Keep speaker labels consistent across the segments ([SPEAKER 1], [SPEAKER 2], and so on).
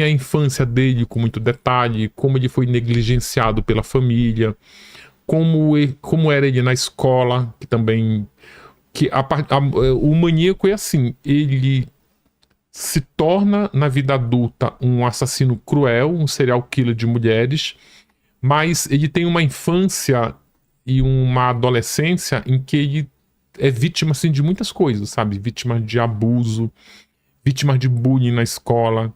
[SPEAKER 1] a infância dele com muito detalhe, como ele foi negligenciado pela família, como era ele na escola, que também... o maníaco é assim, ele se torna na vida adulta um assassino cruel, um serial killer de mulheres, mas ele tem uma infância e uma adolescência em que ele é vítima assim, de muitas coisas, sabe? Vítima de abuso, vítima de bullying na escola,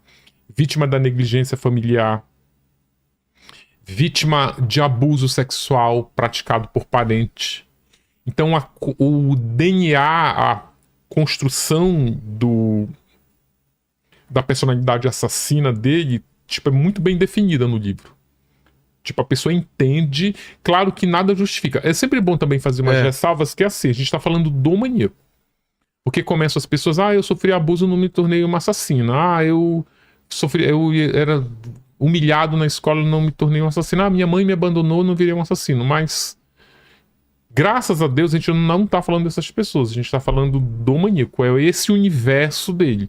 [SPEAKER 1] vítima da negligência familiar, vítima de abuso sexual praticado por parente. Então o DNA, a construção da personalidade assassina dele, tipo, é muito bem definida no livro. Tipo, a pessoa entende, claro que nada justifica. É sempre bom também fazer umas ressalvas, que é assim, a gente tá falando do maníaco. Porque começam as pessoas, eu sofri abuso, não me tornei uma assassina. Eu era humilhado na escola, não me tornei um assassino. Minha mãe me abandonou, não virei um assassino. Mas, graças a Deus, a gente não tá falando dessas pessoas. A gente tá falando do maníaco. É esse universo dele.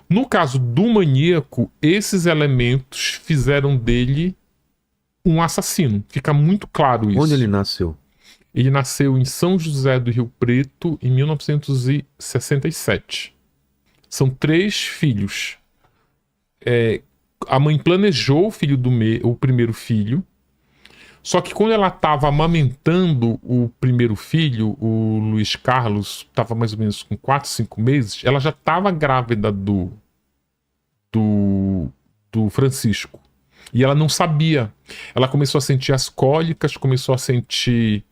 [SPEAKER 1] No caso do maníaco, esses elementos fizeram dele um assassino. Fica muito claro isso.
[SPEAKER 2] Onde ele nasceu?
[SPEAKER 1] Ele nasceu em São José do Rio Preto em 1967. São 3 filhos. A mãe planejou o primeiro filho. Só que quando ela estava amamentando o primeiro filho, o Luiz Carlos, estava mais ou menos com 4, 5 meses, ela já estava grávida do Francisco. E ela não sabia. Ela começou a sentir as cólicas, começou a sentir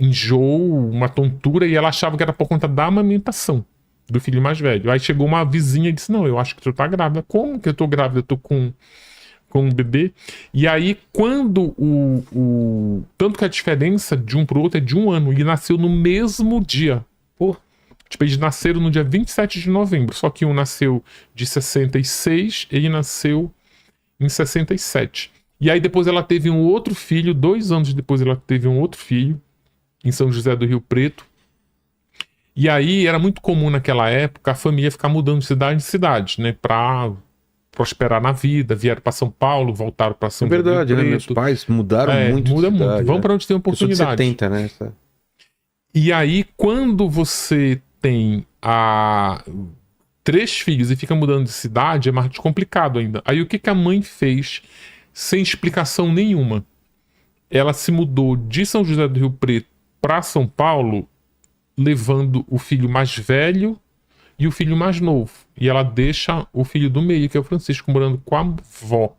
[SPEAKER 1] enjoo, uma tontura, e ela achava que era por conta da amamentação do filho mais velho. Aí chegou uma vizinha e disse, não, eu acho que tu tá grávida. Como que eu tô grávida? Eu tô com um bebê. E aí, quando tanto que a diferença de um pro outro é de 1 ano. Ele nasceu no mesmo dia. Tipo, eles nasceram no dia 27 de novembro. Só que um nasceu de 66, ele nasceu em 67. E aí depois ela teve um outro filho, 2 anos depois ela teve um outro filho, em São José do Rio Preto. E aí era muito comum naquela época a família ficar mudando de cidade em cidade, né? Pra prosperar na vida. Vieram para São Paulo, voltaram para São José do Rio Preto.
[SPEAKER 2] É verdade, né? Meus pais mudaram muito
[SPEAKER 1] muda
[SPEAKER 2] de cidade.
[SPEAKER 1] Muito. Vão para onde tem oportunidade.
[SPEAKER 2] Eu sou de 70, né?
[SPEAKER 1] E aí, quando você tem 3 filhos e fica mudando de cidade, é mais complicado ainda. Aí o que a mãe fez, sem explicação nenhuma? Ela se mudou de São José do Rio Preto para São Paulo, levando o filho mais velho e o filho mais novo. E ela deixa o filho do meio, que é o Francisco, morando com a avó.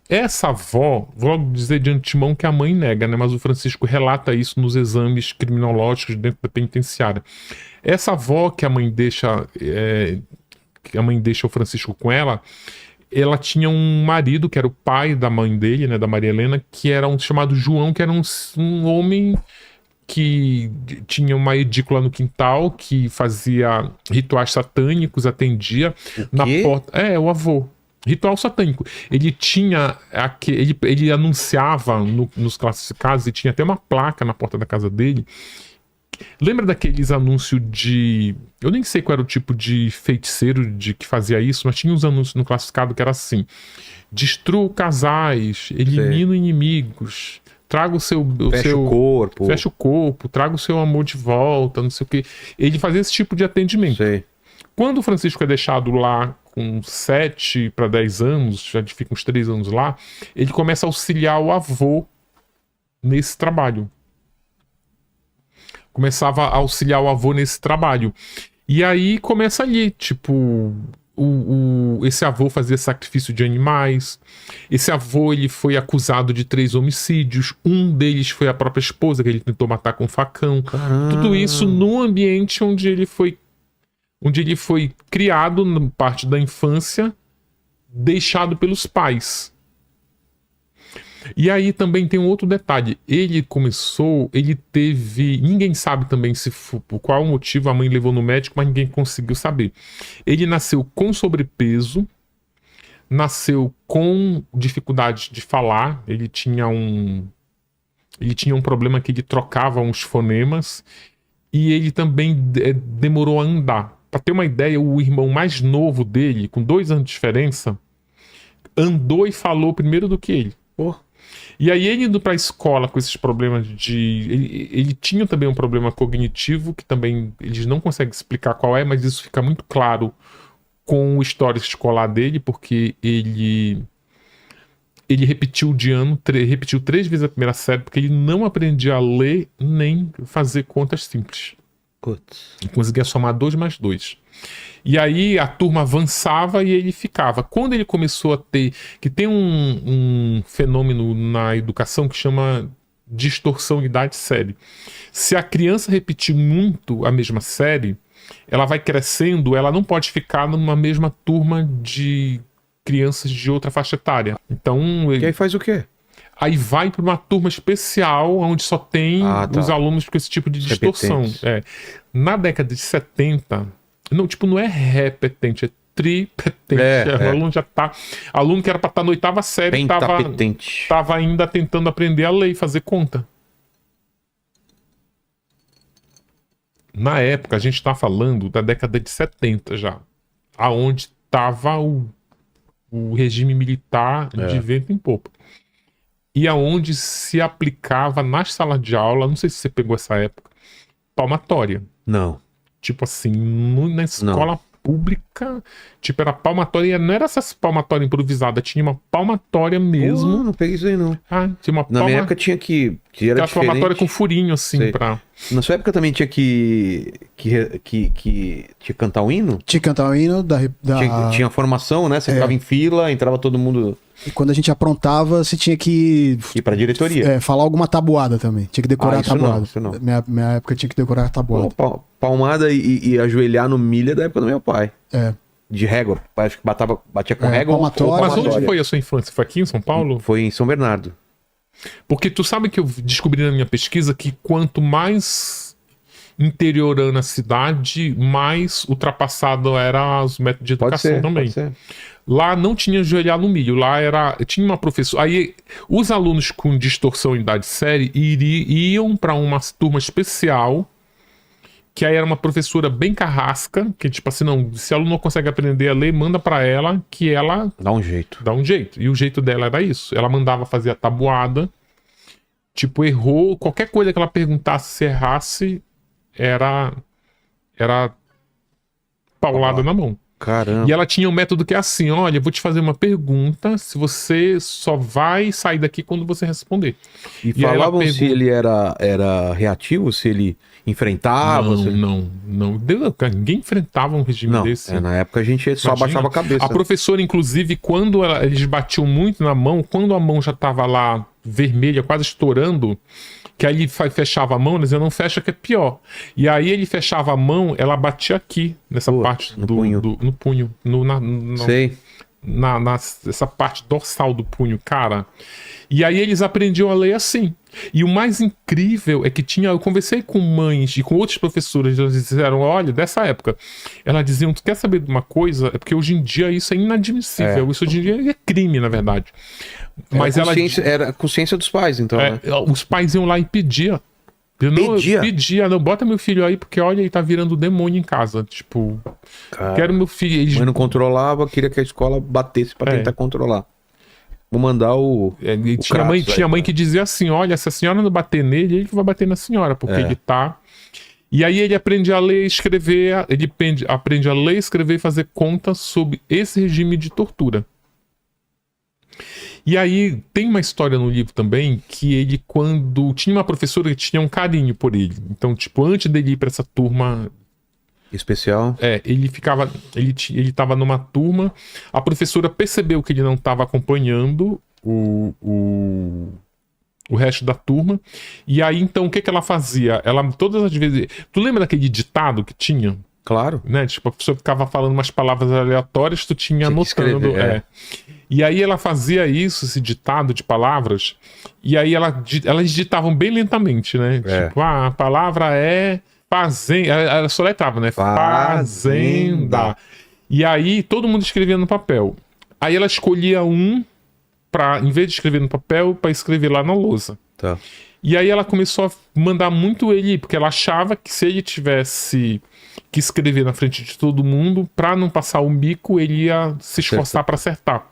[SPEAKER 1] Essa avó, vou dizer de antemão que a mãe nega, né? Mas o Francisco relata isso nos exames criminológicos dentro da penitenciária. Essa avó que a mãe deixa o Francisco com ela tinha um marido que era o pai da mãe dele, né, da Maria Helena, que era chamado João, que era um homem que tinha uma edícula no quintal, que fazia rituais satânicos, atendia na porta. O avô. Ritual satânico. Ele tinha ele anunciava nos classificados e tinha até uma placa na porta da casa dele. Lembra daqueles anúncios de... Eu nem sei qual era o tipo de feiticeiro que fazia isso, mas tinha uns anúncios no classificado que era assim: destrua casais, elimina inimigos, traga o seu...
[SPEAKER 2] Fecha o corpo,
[SPEAKER 1] traga o seu amor de volta, não sei o que. Ele fazia esse tipo de atendimento.
[SPEAKER 2] Sei.
[SPEAKER 1] Quando o Francisco é deixado lá com 7 para 10 anos, já fica uns 3 anos lá, ele começa a auxiliar o avô nesse trabalho. Começava a auxiliar o avô nesse trabalho. E aí começa ali, tipo, esse avô fazia sacrifício de animais. Esse avô, ele foi acusado de 3 homicídios. Um deles foi a própria esposa, que ele tentou matar com um facão.
[SPEAKER 2] Caramba.
[SPEAKER 1] Tudo isso no ambiente onde ele foi criado, na parte da infância, deixado pelos pais. E aí também tem um outro detalhe. Ele teve... Ninguém sabe também por qual motivo a mãe levou no médico, mas ninguém conseguiu saber. Ele nasceu com sobrepeso, nasceu com dificuldade de falar, ele tinha um problema que ele trocava uns fonemas, e ele também demorou a andar. Pra ter uma ideia, o irmão mais novo dele, com 2 anos de diferença, andou e falou primeiro do que ele.
[SPEAKER 2] Pô.
[SPEAKER 1] E aí ele indo pra escola com esses problemas de... Ele tinha também um problema cognitivo, que também eles não conseguem explicar qual é, mas isso fica muito claro com o histórico escolar dele, porque ele repetiu de ano, repetiu 3 vezes a primeira série, porque ele não aprendia a ler nem fazer contas simples.
[SPEAKER 2] Putz.
[SPEAKER 1] Ele conseguia somar 2 mais 2. E aí a turma avançava e ele ficava. Quando ele começou a ter... Que tem um fenômeno na educação que chama distorção de idade-série. Se a criança repetir muito a mesma série, ela vai crescendo, ela não pode ficar numa mesma turma de crianças de outra faixa etária. Então...
[SPEAKER 2] E aí faz o quê?
[SPEAKER 1] Aí vai para uma turma especial, onde só tem os alunos com esse tipo de distorção. Na década de 70, não é repetente, é tripetente. O aluno já tá... Aluno que era para estar na 8ª série, tava ainda tentando aprender a ler e fazer conta. Na época, a gente está falando da década de 70 já, aonde estava o regime militar de vento em popa. E aonde se aplicava nas salas de aula, não sei se você pegou essa época, palmatória.
[SPEAKER 2] Não.
[SPEAKER 1] Tipo assim, na escola pública, tipo, era palmatória, não era essas palmatórias improvisadas, tinha uma palmatória mesmo.
[SPEAKER 2] Não peguei isso aí, não.
[SPEAKER 1] Tinha uma
[SPEAKER 2] Na minha época tinha que era diferente.
[SPEAKER 1] Palmatória com furinho, assim, pra...
[SPEAKER 2] Na sua época também tinha que cantar o hino?
[SPEAKER 3] Tinha que cantar o hino
[SPEAKER 2] Tinha formação, né? Você ficava em fila, entrava todo mundo...
[SPEAKER 3] E quando a gente aprontava, você tinha que...
[SPEAKER 2] Ir pra diretoria.
[SPEAKER 3] Falar alguma tabuada também. Tinha que decorar a tabuada.
[SPEAKER 2] Isso não.
[SPEAKER 3] Minha época tinha que decorar a tabuada.
[SPEAKER 2] Pô, palmada e ajoelhar no milha da época do meu pai. De régua. Acho que batia com régua.
[SPEAKER 3] Palmatória.
[SPEAKER 1] Mas onde foi a sua infância? Foi aqui em São Paulo?
[SPEAKER 2] Foi em São Bernardo.
[SPEAKER 1] Porque tu sabe que eu descobri na minha pesquisa que quanto mais interiorando a cidade, mais ultrapassado era os métodos de educação também.
[SPEAKER 2] Pode ser.
[SPEAKER 1] Lá não tinha ajoelhar no milho, lá tinha uma professora. Aí os alunos com distorção em idade série iam para uma turma especial, que aí era uma professora bem carrasca, que tipo assim, não, se o aluno não consegue aprender a ler, manda para ela, que ela
[SPEAKER 2] dá um jeito.
[SPEAKER 1] E o jeito dela era isso. Ela mandava fazer a tabuada, tipo, errou, qualquer coisa que ela perguntasse, se errasse, era paulada na mão.
[SPEAKER 2] Caramba.
[SPEAKER 1] E ela tinha um método que é assim, olha, eu vou te fazer uma pergunta, se você só vai sair daqui quando você responder.
[SPEAKER 2] E falavam se ele era reativo, se ele enfrentava?
[SPEAKER 1] Não. Ninguém enfrentava um regime desse.
[SPEAKER 2] Na época a gente só abaixava a cabeça.
[SPEAKER 1] A professora, inclusive, quando eles batiam muito na mão, quando a mão já estava lá vermelha, quase estourando, que aí ele fechava a mão, eles diziam, não fecha que é pior. E aí ele fechava a mão, ela batia aqui, nessa parte
[SPEAKER 2] no punho.
[SPEAKER 1] No punho.
[SPEAKER 2] Sei.
[SPEAKER 1] Essa parte dorsal do punho, cara. E aí eles aprendiam a ler assim. E o mais incrível é que eu conversei com mães e com outros professores, eles disseram, olha, dessa época, elas diziam, tu quer saber de uma coisa? É porque hoje em dia isso é inadmissível. Isso hoje em dia é crime, na verdade. Mas
[SPEAKER 2] era a consciência dos pais, então, né?
[SPEAKER 1] Os pais iam lá e pediam. Pedia, não, bota meu filho aí, porque olha, ele tá virando demônio em casa. Tipo, quero meu filho.
[SPEAKER 2] Mãe não controlava, queria que a escola batesse pra tentar controlar. Vou mandar
[SPEAKER 1] tinha mãe que dizia assim, olha, se a senhora não bater nele, ele vai bater na senhora, porque ele tá... E aí ele aprende a ler e escrever, aprende a ler, escrever e fazer conta sobre esse regime de tortura. E aí tem uma história no livro também que ele, quando tinha uma professora que tinha um carinho por ele, então tipo, antes dele ir pra essa turma
[SPEAKER 2] especial,
[SPEAKER 1] ele tava numa turma, a professora percebeu que ele não estava acompanhando o resto da turma, e aí então o que ela fazia? Ela todas as vezes, tu lembra daquele ditado que tinha?
[SPEAKER 2] Claro.
[SPEAKER 1] Né? Tipo, a pessoa ficava falando umas palavras aleatórias, tu tinha anotando. E aí ela fazia isso, esse ditado de palavras, e aí elas ditavam bem lentamente, né? Tipo, a palavra é fazenda. Ela soletrava, né? Fazenda. E aí todo mundo escrevia no papel. Aí ela escolhia em vez de escrever no papel, para escrever lá na lousa.
[SPEAKER 2] Tá.
[SPEAKER 1] E aí ela começou a mandar muito ele ir, porque ela achava que se ele tivesse que escrever na frente de todo mundo, pra não passar o bico, ele ia se esforçar pra acertar.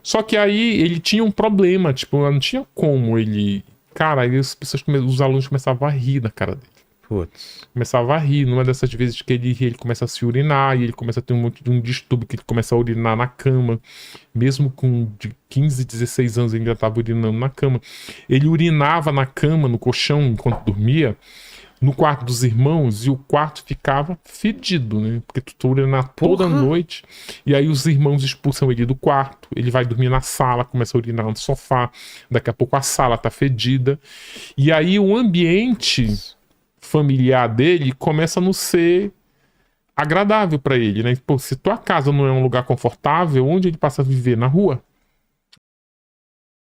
[SPEAKER 1] Só que aí ele tinha um problema, tipo, não tinha como ele... Cara, aí os alunos começavam a rir da cara dele.
[SPEAKER 2] Putz.
[SPEAKER 1] Começava a rir, numa dessas vezes que ele ri, ele começa a se urinar, e ele começa a ter um distúrbio que ele começa a urinar na cama. Mesmo com de 15, 16 anos, ele ainda estava urinando na cama. Ele urinava na cama, no colchão, enquanto dormia, no quarto dos irmãos, e o quarto ficava fedido, né? Porque tu urina toda noite, e aí os irmãos expulsam ele do quarto, ele vai dormir na sala, começa a urinar no sofá, daqui a pouco a sala tá fedida, e aí o ambiente familiar dele começa a não ser agradável pra ele, né? Pô, se tua casa não é um lugar confortável, onde ele passa a viver? Na rua.